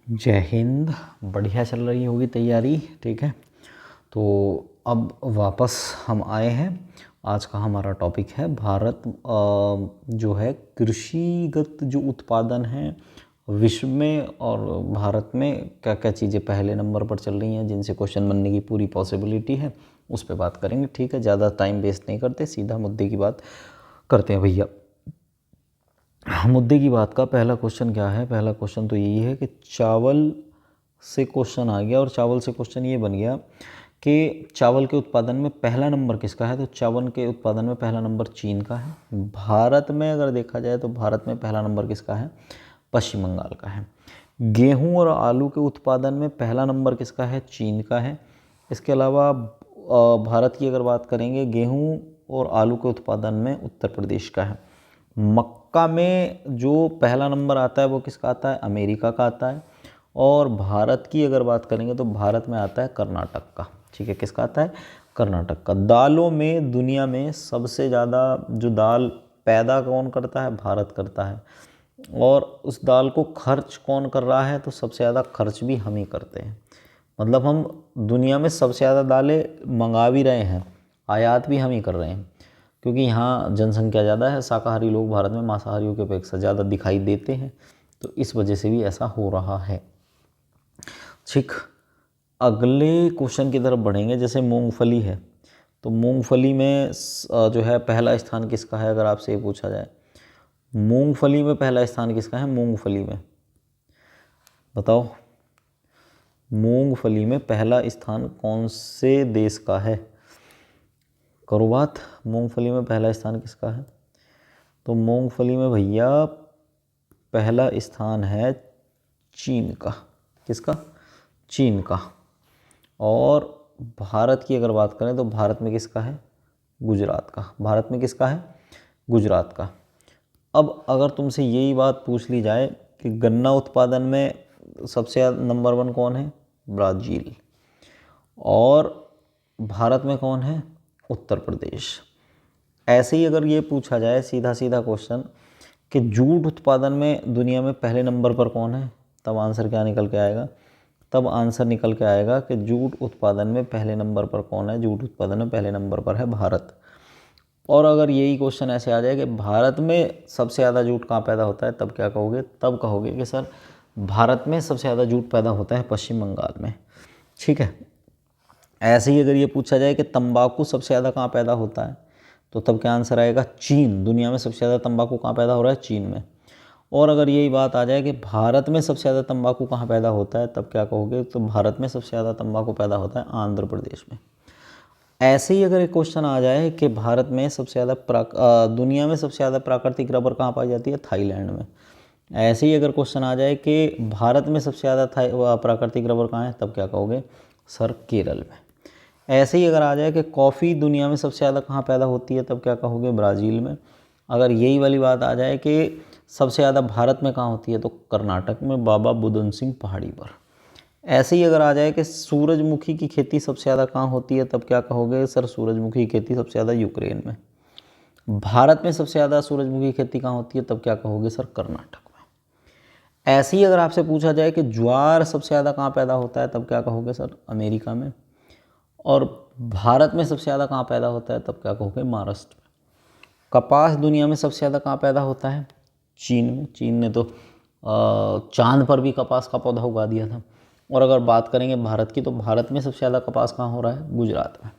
जय हिंद। बढ़िया चल रही होगी तैयारी, ठीक है। तो अब वापस हम आए हैं। आज का हमारा टॉपिक है भारत जो है कृषिगत जो उत्पादन है विश्व में, और भारत में क्या क्या चीज़ें पहले नंबर पर चल रही हैं जिनसे क्वेश्चन बनने की पूरी पॉसिबिलिटी है, उस पर बात करेंगे, ठीक है। ज़्यादा टाइम वेस्ट नहीं करते, सीधा मुद्दे की बात करते हैं भैया। मुद्दे की बात का पहला क्वेश्चन क्या है? पहला क्वेश्चन तो यही है कि चावल से क्वेश्चन आ गया, और चावल से क्वेश्चन ये बन गया कि चावल के उत्पादन में पहला नंबर किसका है? तो चावल के उत्पादन में पहला नंबर चीन का है। भारत में अगर देखा जाए तो भारत में पहला नंबर किसका है? पश्चिम बंगाल का है। गेहूं और आलू के उत्पादन में पहला नंबर किसका है? चीन का है। इसके अलावा भारत की अगर बात करेंगे, गेहूं और आलू के उत्पादन में उत्तर प्रदेश का है। मक्का में जो पहला नंबर आता है वो किसका आता है? अमेरिका का आता है। और भारत की अगर बात करेंगे तो भारत में आता है कर्नाटक का, ठीक है। किसका आता है? कर्नाटक का। दालों में दुनिया में सबसे ज़्यादा जो दाल पैदा कौन करता है? भारत करता है। और उस दाल को खर्च कौन कर रहा है? तो सबसे ज़्यादा खर्च भी हम ही करते हैं। मतलब हम दुनिया में सबसे ज़्यादा दालें मंगा भी रहे हैं, आयात भी हम ही कर रहे हैं, क्योंकि यहाँ जनसंख्या ज़्यादा है। शाकाहारी लोग भारत में मांसाहारियों की अपेक्षा ज़्यादा दिखाई देते हैं, तो इस वजह से भी ऐसा हो रहा है, ठीक। अगले क्वेश्चन की तरफ बढ़ेंगे। जैसे मूंगफली है, तो मूंगफली में जो है पहला स्थान किसका है? अगर आपसे ये पूछा जाए मूंगफली में पहला स्थान किसका है? मूंगफली में बताओ, मूंगफली में पहला स्थान कौन से देश का है? करो बात। मूंगफली में पहला स्थान किसका है? तो मूंगफली में भैया पहला स्थान है चीन का। किसका? चीन का। और भारत की अगर बात करें तो भारत में किसका है? गुजरात का। भारत में किसका है? गुजरात का। अब अगर तुमसे यही बात पूछ ली जाए कि गन्ना उत्पादन में सबसे नंबर 1 कौन है? ब्राज़ील। और भारत में कौन है? उत्तर प्रदेश। ऐसे ही अगर ये पूछा जाए सीधा सीधा क्वेश्चन कि जूट उत्पादन में दुनिया में पहले नंबर पर कौन है? तब आंसर क्या निकल के आएगा? तब आंसर निकल के आएगा कि जूट उत्पादन में पहले नंबर पर कौन है? जूट उत्पादन में पहले नंबर पर है भारत। और अगर यही क्वेश्चन ऐसे आ जाए कि भारत में सबसे ज़्यादा जूट कहाँ पैदा होता है, तब क्या कहोगे? तब कहोगे कि सर भारत में सबसे ज़्यादा जूट पैदा होता है पश्चिम बंगाल में, ठीक है। ऐसे ही अगर ये पूछा जाए कि तंबाकू सबसे ज़्यादा कहाँ पैदा होता है, तो तब क्या आंसर आएगा? चीन। दुनिया में सबसे ज़्यादा तंबाकू कहाँ पैदा हो रहा है? चीन में। और अगर यही बात आ जाए कि भारत में सबसे ज़्यादा तंबाकू कहाँ पैदा होता है, तब क्या कहोगे? तो भारत में सबसे ज़्यादा तंबाकू पैदा होता है आंध्र प्रदेश में। ऐसे ही अगर एक क्वेश्चन आ जाए कि भारत में सबसे ज़्यादा दुनिया में सबसे ज़्यादा प्राकृतिक रबर कहाँ पाई जाती है? थाईलैंड में। ऐसे ही अगर क्वेश्चन आ जाए कि भारत में सबसे ज़्यादा प्राकृतिक रबर कहाँ है, तब क्या कहोगे? सर केरल में। ऐसे ही अगर आ जाए कि कॉफ़ी दुनिया में सबसे ज़्यादा कहाँ पैदा होती है, तब क्या कहोगे? ब्राज़ील में। अगर यही वाली बात आ जाए कि सबसे ज़्यादा भारत में कहाँ होती है, तो कर्नाटक में, बाबा बुदन सिंह पहाड़ी पर। ऐसे ही अगर आ जाए कि सूरजमुखी की खेती सबसे ज़्यादा कहाँ होती है, तब क्या कहोगे? सर सूरजमुखी की खेती सबसे ज़्यादा यूक्रेन में। भारत में सबसे ज़्यादा सूरजमुखी की खेती कहाँ होती है, तब क्या कहोगे? सर कर्नाटक में। ऐसे ही अगर आपसे पूछा जाए कि ज्वार सबसे ज़्यादा कहाँ पैदा होता है, तब क्या कहोगे? सर अमेरिका में। और भारत में सबसे ज़्यादा कहाँ पैदा होता है, तब क्या कहोगे? महाराष्ट्र में। कपास दुनिया में सबसे ज़्यादा कहाँ पैदा होता है? चीन में। चीन ने तो चांद पर भी कपास का पौधा उगा दिया था। और अगर बात करेंगे भारत की, तो भारत में सबसे ज़्यादा कपास कहाँ हो रहा है? गुजरात में।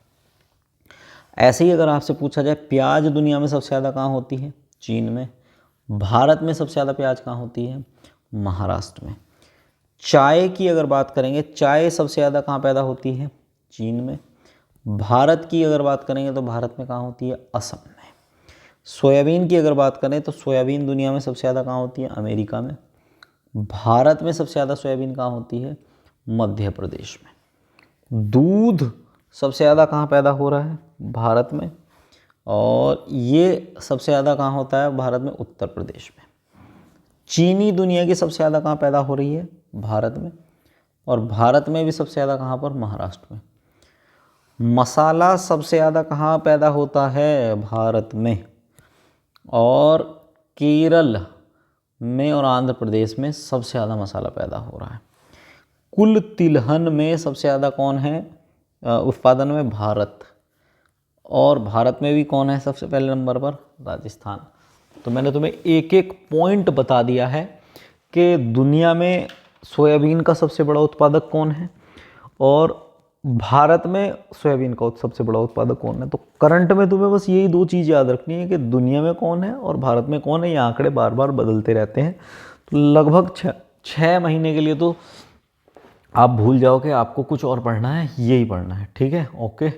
ऐसे ही अगर आपसे पूछा जाए प्याज दुनिया में सबसे ज़्यादा कहाँ होती है? चीन में। भारत में सबसे ज़्यादा प्याज कहाँ होती है? महाराष्ट्र में। चाय की अगर बात करेंगे, चाय सबसे ज़्यादा कहाँ पैदा होती है? चीन में। भारत की अगर बात करेंगे तो भारत में कहाँ होती है? असम में। सोयाबीन की अगर बात करें तो सोयाबीन दुनिया में सबसे ज़्यादा कहाँ होती है? अमेरिका में। भारत में सबसे ज़्यादा सोयाबीन कहाँ होती है? मध्य प्रदेश में। दूध सबसे ज़्यादा कहाँ पैदा हो रहा है? भारत में। और ये सबसे ज़्यादा कहाँ होता है? भारत में, उत्तर प्रदेश में। चीनी दुनिया की सबसे ज़्यादा कहाँ पैदा हो रही है? भारत में। और भारत में भी सबसे ज़्यादा कहाँ पर? महाराष्ट्र में। मसाला सबसे ज़्यादा कहाँ पैदा होता है? भारत में। और केरल में और आंध्र प्रदेश में सबसे ज़्यादा मसाला पैदा हो रहा है। कुल तिलहन में सबसे ज़्यादा कौन है उत्पादन में? भारत। और भारत में भी कौन है सबसे पहले नंबर पर? राजस्थान। तो मैंने तुम्हें एक एक पॉइंट बता दिया है कि दुनिया में सोयाबीन का सबसे बड़ा उत्पादक कौन है और भारत में सोयाबीन का सबसे बड़ा उत्पादक कौन है। तो करंट में तुम्हें बस यही दो चीज़ याद रखनी है कि दुनिया में कौन है और भारत में कौन है। ये आंकड़े बार बार बदलते रहते हैं, तो लगभग 6 महीने के लिए तो आप भूल जाओ कि आपको कुछ और पढ़ना है, यही पढ़ना है। ठीक है, ओके।